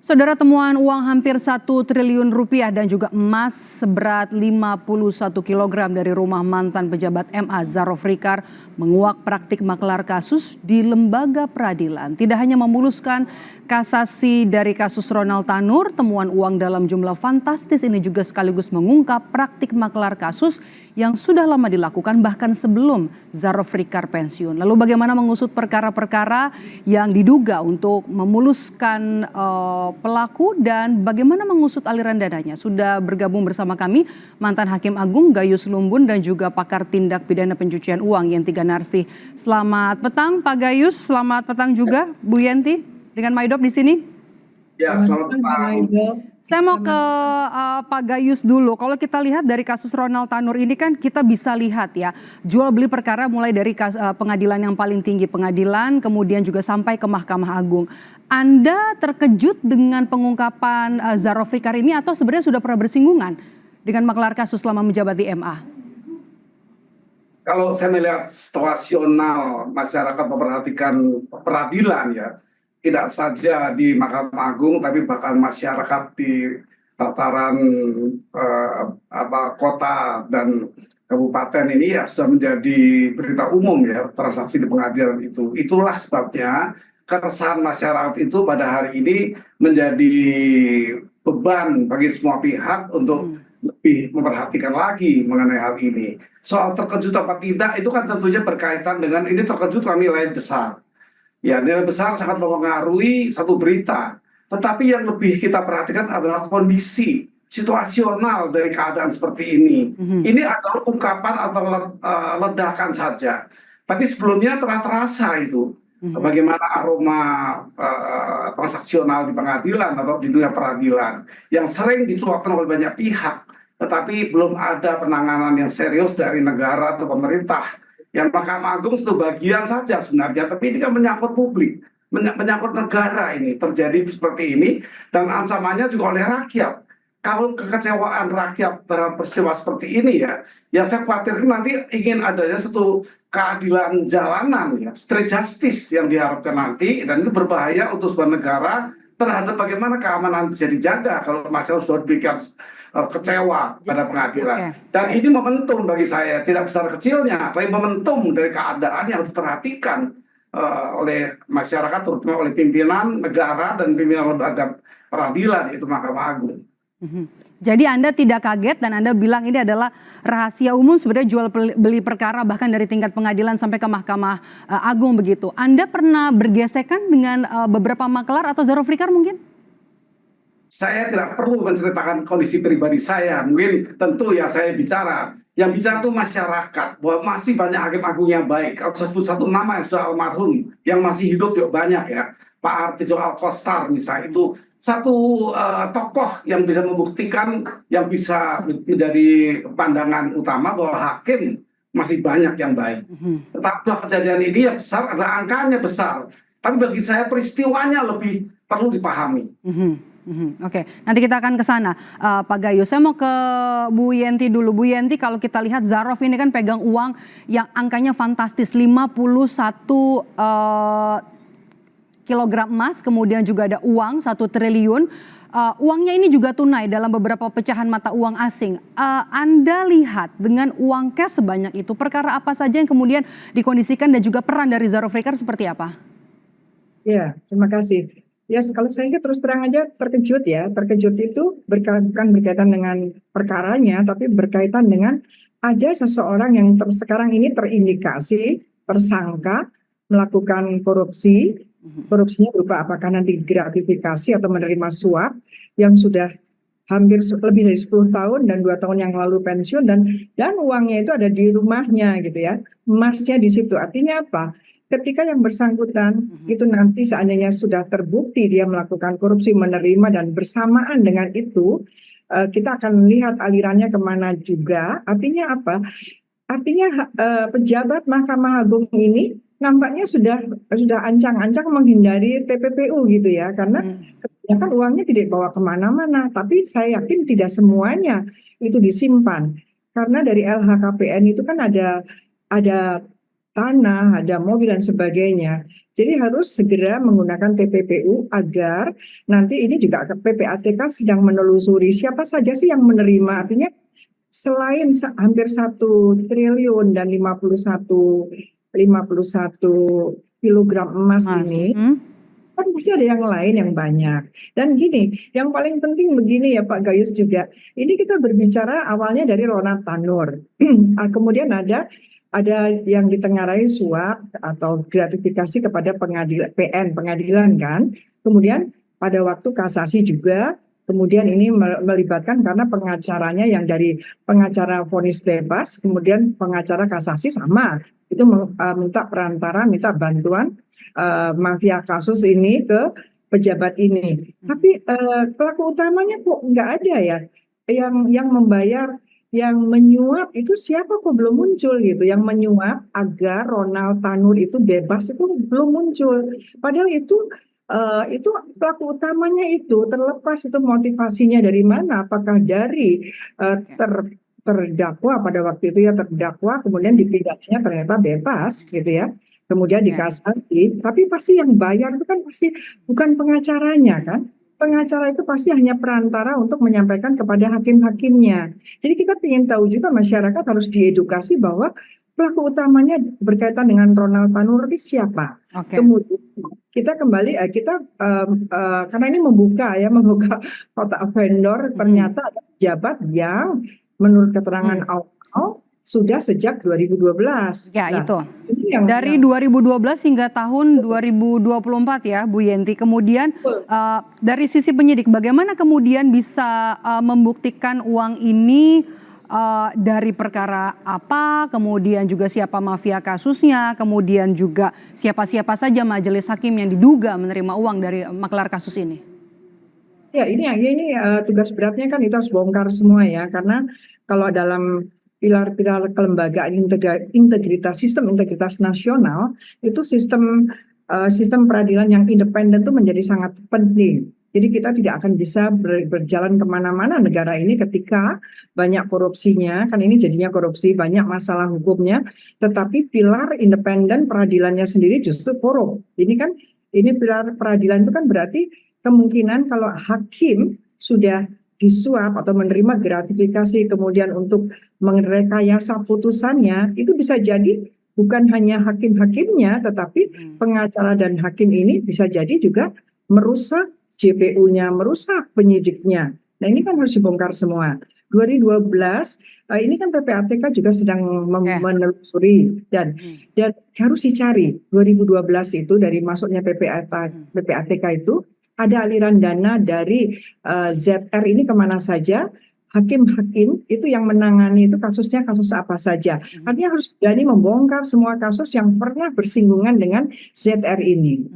Saudara, temuan uang hampir 1 triliun rupiah dan juga emas seberat 51 kilogram dari rumah mantan pejabat MA Zarofrikar menguak praktik maklar kasus di lembaga peradilan. Tidak hanya memuluskan kasasi dari kasus Ronald Tanur, temuan uang dalam jumlah fantastis ini juga sekaligus mengungkap praktik maklar kasus yang sudah lama dilakukan bahkan sebelum Zarofrikar pensiun. Lalu bagaimana mengusut perkara-perkara yang diduga untuk memuluskan pelaku dan bagaimana mengusut aliran dananya? Sudah bergabung bersama kami mantan Hakim Agung Gayus Lumbun dan juga pakar tindak pidana pencucian uang Yenti Ganarsi. Selamat petang Pak Gayus, selamat petang juga Bu Yenti dengan Maidop di sini. Ya, selamat petang. Saya mau ke Pak Gayus dulu. Kalau kita lihat dari kasus Ronald Tanur ini kan kita bisa lihat ya, jual beli perkara mulai dari pengadilan yang paling tinggi, pengadilan, kemudian juga sampai ke Mahkamah Agung. Anda terkejut dengan pengungkapan Zarofrikar ini atau sebenarnya sudah pernah bersinggungan dengan maklar kasus selama menjabat di MA? Kalau saya melihat situasional masyarakat memperhatikan peradilan ya, tidak saja di Mahkamah Agung tapi bahkan masyarakat di tataran kota dan kabupaten ini ya sudah menjadi berita umum ya, transaksi di pengadilan itu. Itulah sebabnya keresahan masyarakat itu pada hari ini menjadi beban bagi semua pihak untuk lebih memperhatikan lagi mengenai hal ini. Soal terkejut apa tidak itu kan tentunya berkaitan dengan ini terkejut karena nilai besar. Ya, nilai besar sangat mempengaruhi satu berita. Tetapi yang lebih kita perhatikan adalah kondisi situasional dari keadaan seperti ini. Ini adalah ungkapan atau ledakan saja. Tapi sebelumnya telah terasa itu bagaimana aroma transaksional di pengadilan atau di dunia peradilan yang sering dicuapkan oleh banyak pihak. Tetapi belum ada penanganan yang serius dari negara atau pemerintah. Yang Mahkamah Agung itu bagian saja sebenarnya, tapi ini kan menyangkut publik, menyangkut negara ini, terjadi seperti ini, dan ancamannya juga oleh rakyat. Kalau kekecewaan rakyat terhadap peristiwa seperti ini ya, yang saya khawatir nanti ingin adanya satu keadilan jalanan ya, street justice yang diharapkan nanti, dan itu berbahaya untuk sebuah negara terhadap bagaimana keamanan bisa dijaga kalau masyarakat sudah diberikan kecewa pada pengadilan. Dan ini momentum bagi saya, tidak besar kecilnya, tapi momentum dari keadaan yang harus diperhatikan oleh masyarakat, terutama oleh pimpinan negara dan pimpinan lembaga peradilan, itu Mahkamah Agung. Jadi Anda tidak kaget dan Anda bilang ini adalah rahasia umum sebenarnya jual beli perkara bahkan dari tingkat pengadilan sampai ke Mahkamah Agung begitu. Anda pernah bergesekan dengan beberapa maklar atau Zarofrikar mungkin? Saya tidak perlu menceritakan kondisi pribadi saya. Mungkin tentu ya saya bicara. Yang bicara itu masyarakat. Bahwa masih banyak hakim agung yang baik. Kalau saya sebut satu nama yang sudah almarhum. Yang masih hidup juga banyak ya. Pak Artijo Alkostar misalnya. Itu satu tokoh yang bisa membuktikan. Yang bisa menjadi pandangan utama bahwa hakim masih banyak yang baik. Tetapi kejadian ini yang besar adalah angkanya besar. Tapi bagi saya peristiwanya lebih perlu dipahami. Oke, nanti kita akan ke sana, Pak Gayus. Saya mau ke Bu Yenti dulu. Bu Yenti, kalau kita lihat Zarof ini kan pegang uang yang angkanya fantastis, 51 kilogram emas, kemudian juga ada uang 1 triliun. Uangnya ini juga tunai dalam beberapa pecahan mata uang asing. Anda lihat dengan uang cash sebanyak itu, perkara apa saja yang kemudian dikondisikan dan juga peran dari Zarofrikar seperti apa? Ya, terima kasih. Ya, kalau saya terus terang aja terkejut ya. Terkejut itu bukan berkaitan dengan perkaranya, tapi berkaitan dengan ada seseorang yang sekarang ini terindikasi, tersangka, melakukan korupsi. Korupsinya berupa apakah nanti gratifikasi atau menerima suap yang sudah hampir lebih dari 10 tahun dan 2 tahun yang lalu pensiun dan uangnya itu ada di rumahnya gitu ya. Emasnya di situ. Artinya apa? Ketika yang bersangkutan itu nanti seandainya sudah terbukti dia melakukan korupsi, menerima dan bersamaan dengan itu kita akan lihat alirannya kemana juga. Artinya apa? Artinya pejabat Mahkamah Agung ini nampaknya sudah ancang-ancang menghindari TPPU gitu ya, karena kebanyakan uangnya tidak dibawa kemana-mana. Tapi saya yakin tidak semuanya itu disimpan, karena dari LHKPN itu kan ada tanah, ada mobil dan sebagainya. Jadi harus segera menggunakan TPPU agar nanti ini juga PPATK sedang menelusuri siapa saja sih yang menerima. Artinya selain hampir 1 triliun dan 51 kilogram emas ini, kan pasti ada yang lain yang banyak. Dan gini, yang paling penting begini ya Pak Gayus juga, ini kita berbicara awalnya dari Ronald Tanur, kemudian ada yang ditengarai suap atau gratifikasi kepada pengadilan kan, kemudian pada waktu kasasi juga, kemudian ini melibatkan karena pengacaranya yang dari pengacara vonis bebas, kemudian pengacara kasasi sama, itu minta perantara, minta bantuan mafia kasus ini ke pejabat ini. Tapi pelaku utamanya kok nggak ada ya, yang membayar, yang menyuap itu siapa kok belum muncul gitu, yang menyuap agar Ronald Tanur itu bebas itu belum muncul. Padahal itu pelaku utamanya itu terlepas itu motivasinya dari mana, apakah dari terdakwa pada waktu itu ya, terdakwa kemudian dipidana ternyata bebas gitu ya, kemudian dikasasi, tapi pasti yang bayar itu kan pasti bukan pengacaranya kan. Pengacara itu pasti hanya perantara untuk menyampaikan kepada hakim-hakimnya. Jadi kita ingin tahu juga, masyarakat harus diedukasi bahwa pelaku utamanya berkaitan dengan Ronald Tanur itu siapa. Kemudian kita kembali karena ini membuka kotak vendor, ternyata ada pejabat yang menurut keterangan awal sudah sejak 2012. Ya, itu. Dari 2012 hingga tahun 2024 ya Bu Yenti. Kemudian dari sisi penyidik, bagaimana kemudian bisa membuktikan uang ini dari perkara apa, kemudian juga siapa mafia kasusnya, kemudian juga siapa-siapa saja majelis hakim yang diduga menerima uang dari maklar kasus ini? Ya, ini tugas beratnya kan itu harus bongkar semua ya, karena kalau dalam pilar-pilar kelembagaan integritas, sistem integritas nasional, itu sistem peradilan yang independen itu menjadi sangat penting. Jadi kita tidak akan bisa berjalan kemana-mana negara ini ketika banyak korupsinya, kan ini jadinya korupsi, banyak masalah hukumnya, tetapi pilar independen peradilannya sendiri justru korup. Ini pilar peradilan itu kan berarti kemungkinan kalau hakim sudah disuap atau menerima gratifikasi kemudian untuk merekayasa putusannya, itu bisa jadi bukan hanya hakim-hakimnya tetapi pengacara dan hakim ini bisa jadi juga merusak JPU-nya, merusak penyidiknya. Nah, ini kan harus dibongkar semua. 2012 ini kan PPATK juga sedang menelusuri dan harus dicari 2012 itu dari masuknya PPATK itu ada aliran dana dari ZR ini kemana saja, hakim-hakim itu yang menangani itu kasusnya kasus apa saja. Artinya harus berani membongkar semua kasus yang pernah bersinggungan dengan ZR ini.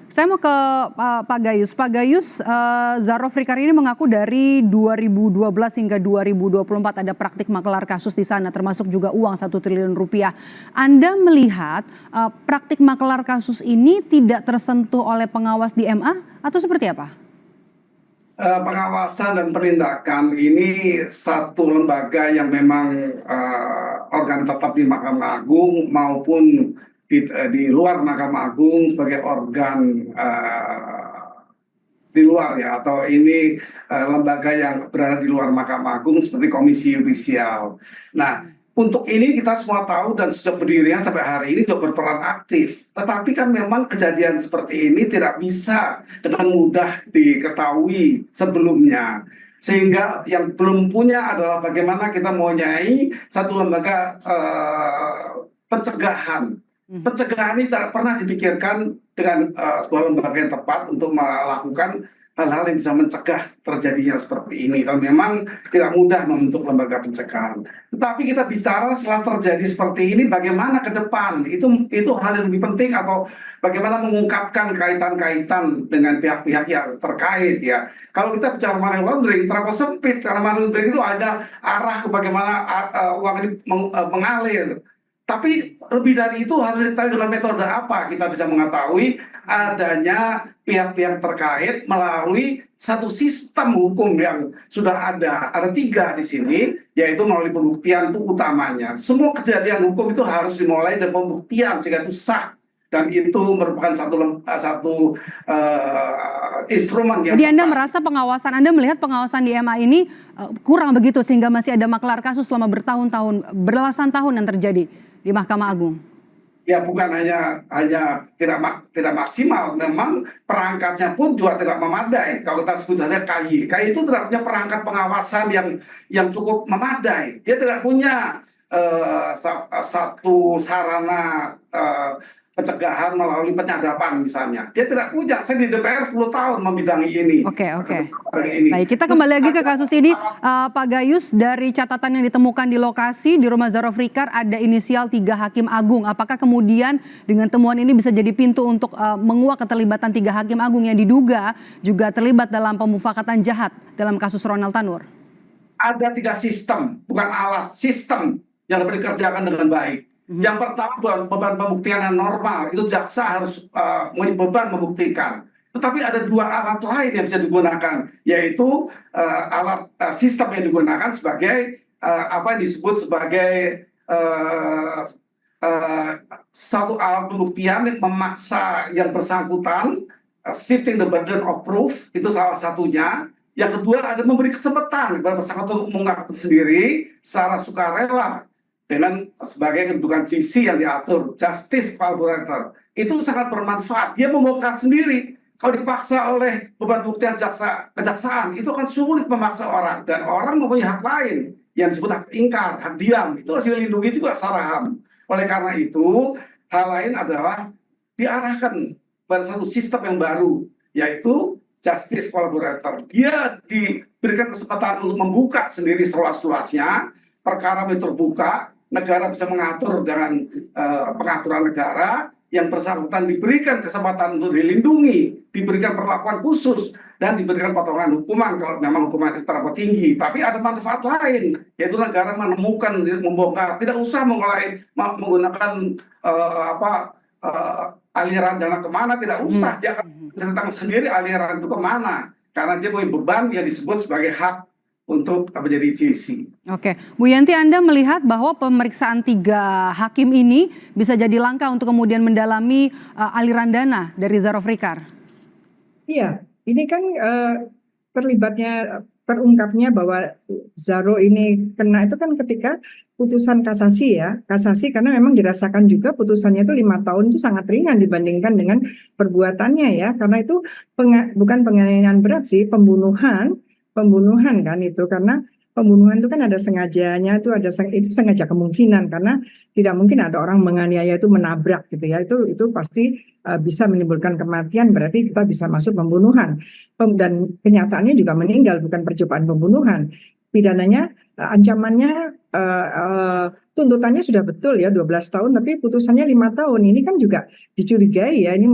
Saya mau ke Pak Gayus. Pak Gayus, Zarofrikar ini mengaku dari 2012 hingga 2024 ada praktik maklar kasus di sana, termasuk juga uang 1 triliun rupiah. Anda melihat praktik maklar kasus ini tidak tersentuh oleh pengawas di MA atau seperti apa? Pengawasan dan penindakan ini satu lembaga yang memang organ tetap di Mahkamah Agung maupun di luar Mahkamah Agung sebagai organ di luar ya, atau ini lembaga yang berada di luar Mahkamah Agung seperti Komisi Yudisial. Nah, untuk ini kita semua tahu dan sejak berdirinya sampai hari ini juga berperan aktif. Tetapi kan memang kejadian seperti ini tidak bisa dengan mudah diketahui sebelumnya. Sehingga yang belum punya adalah bagaimana kita mempunyai satu lembaga pencegahan. Pencegahan ini tidak pernah dipikirkan dengan sebuah lembaga yang tepat untuk melakukan hal-hal yang bisa mencegah terjadinya seperti ini. Dan memang tidak mudah membentuk lembaga pencegahan. Tetapi kita bicara setelah terjadi seperti ini, bagaimana ke depan? Itu hal yang lebih penting, atau bagaimana mengungkapkan kaitan-kaitan dengan pihak-pihak yang terkait ya. Kalau kita bicara money laundering, terlalu sempit, karena money laundering itu ada arah ke bagaimana uang ini mengalir. Tapi lebih dari itu harus diketahui dengan metode apa kita bisa mengetahui adanya pihak-pihak terkait melalui satu sistem hukum yang sudah ada. Ada 3 di sini, yaitu melalui pembuktian itu utamanya. Semua kejadian hukum itu harus dimulai dari pembuktian sehingga itu sah. Dan itu merupakan satu instrumen yang Jadi Anda tepat. merasa Anda melihat pengawasan di MA ini kurang begitu sehingga masih ada maklar kasus selama bertahun-tahun, belasan tahun yang terjadi di Mahkamah Agung? Ya bukan hanya tidak maksimal, memang perangkatnya pun juga tidak memadai. Kalau kita sebut saja KY itu tidak punya perangkat pengawasan yang cukup memadai. Dia tidak punya satu sarana pencegahan melalui penyadapan misalnya. Dia tidak punya. Saya di DPR 10 tahun membidangi ini. Oke. Baik, kita kembali lagi ke kasus ini. Pak Gayus, dari catatan yang ditemukan di lokasi di rumah Zarofrikar ada inisial 3 hakim agung. Apakah kemudian dengan temuan ini bisa jadi pintu untuk menguak keterlibatan 3 hakim agung yang diduga juga terlibat dalam pemufakatan jahat dalam kasus Ronald Tanur? Ada 3 sistem, bukan alat, sistem yang dapat dikerjakan dengan baik. Yang pertama beban pembuktian yang normal, itu jaksa harus beban membuktikan. Tetapi ada 2 alat lain yang bisa digunakan, yaitu alat sistem yang digunakan sebagai apa yang disebut sebagai satu alat pembuktian yang memaksa yang bersangkutan, shifting the burden of proof, itu salah satunya. Yang kedua ada memberi kesempatan kepada bersangkutan untuk mengungkap sendiri secara sukarela dengan sebagai kedudukan GC yang diatur, justice collaborator. Itu sangat bermanfaat. Dia membongkar sendiri. Kalau dipaksa oleh beban pembuktian kejaksaan, itu akan sulit memaksa orang. Dan orang mempunyai hak lain yang disebut hak ingkar, hak diam. Itu harus dilindungi juga secara HAM. Oleh karena itu, hal lain adalah diarahkan pada satu sistem yang baru, yaitu justice collaborator. Dia diberikan kesempatan untuk membuka sendiri seluas-luasnya, perkara terbuka, negara bisa mengatur dengan pengaturan negara, yang bersangkutan diberikan kesempatan untuk dilindungi, diberikan perlakuan khusus, dan diberikan potongan hukuman kalau memang hukuman itu terlalu tinggi. Tapi ada manfaat lain, yaitu negara menemukan, membongkar, tidak usah menggunakan aliran dana kemana, tidak usah. Dia akan menceritakan sendiri aliran itu kemana, karena dia punya beban yang disebut sebagai hak untuk menjadi GC. Oke, Bu Yanti, Anda melihat bahwa pemeriksaan 3 hakim ini bisa jadi langkah untuk kemudian mendalami aliran dana dari Zarofrikar? Iya, ini kan terungkapnya bahwa Zaro ini kena itu kan ketika putusan kasasi ya, kasasi karena memang dirasakan juga putusannya itu 5 tahun itu sangat ringan dibandingkan dengan perbuatannya ya, karena itu bukan penganiayaan berat sih, pembunuhan kan itu, karena pembunuhan itu kan ada sengajanya, itu sengaja kemungkinan, karena tidak mungkin ada orang menganiaya itu menabrak gitu ya, itu pasti bisa menimbulkan kematian, berarti kita bisa masuk pembunuhan, dan kenyataannya juga meninggal, bukan percobaan pembunuhan. Pidananya ancamannya tuntutannya sudah betul ya 12 tahun, tapi putusannya 5 tahun. Ini kan juga dicurigai ya, ini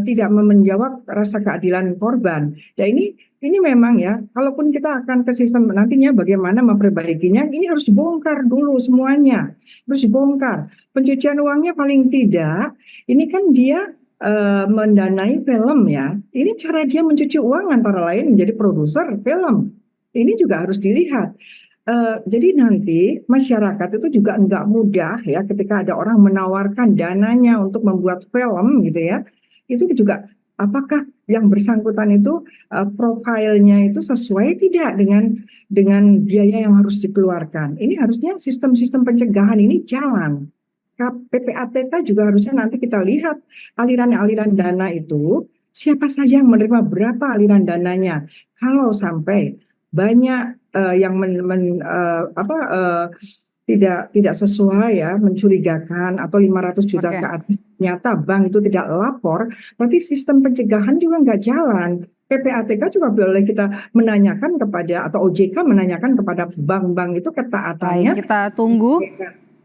tidak menjawab rasa keadilan korban. Ya ini memang ya, kalaupun kita akan ke sistem nantinya bagaimana memperbaikinya, ini harus dibongkar dulu semuanya, harus dibongkar. Pencucian uangnya paling tidak, ini kan dia mendanai film ya. Ini cara dia mencuci uang antara lain menjadi produser film. Ini juga harus dilihat. Jadi nanti masyarakat itu juga enggak mudah ya ketika ada orang menawarkan dananya untuk membuat film gitu ya. Itu juga apakah yang bersangkutan itu profilnya itu sesuai tidak dengan biaya yang harus dikeluarkan. Ini harusnya sistem-sistem pencegahan ini jalan. PPATK juga harusnya nanti kita lihat aliran-aliran dana itu siapa saja yang menerima berapa aliran dananya. Kalau sampai banyak yang tidak sesuai ya, mencurigakan atau 500 juta ke atas, ternyata bank itu tidak lapor, berarti sistem pencegahan juga nggak jalan. PPATK juga boleh kita menanyakan kepada, atau OJK menanyakan kepada bank-bank itu ketaatannya. Baik, kita tunggu.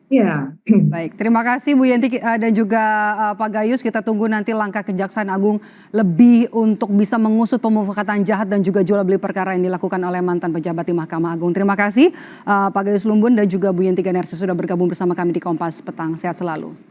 Ya, Baik, terima kasih Bu Yenti dan juga Pak Gayus. Kita tunggu nanti langkah Kejaksaan Agung lebih untuk bisa mengusut pemufakatan jahat dan juga jual beli perkara yang dilakukan oleh mantan pejabat di Mahkamah Agung. Terima kasih Pak Gayus Lumbun dan juga Bu Yenti Ganarsi sudah bergabung bersama kami di Kompas Petang. Sehat selalu.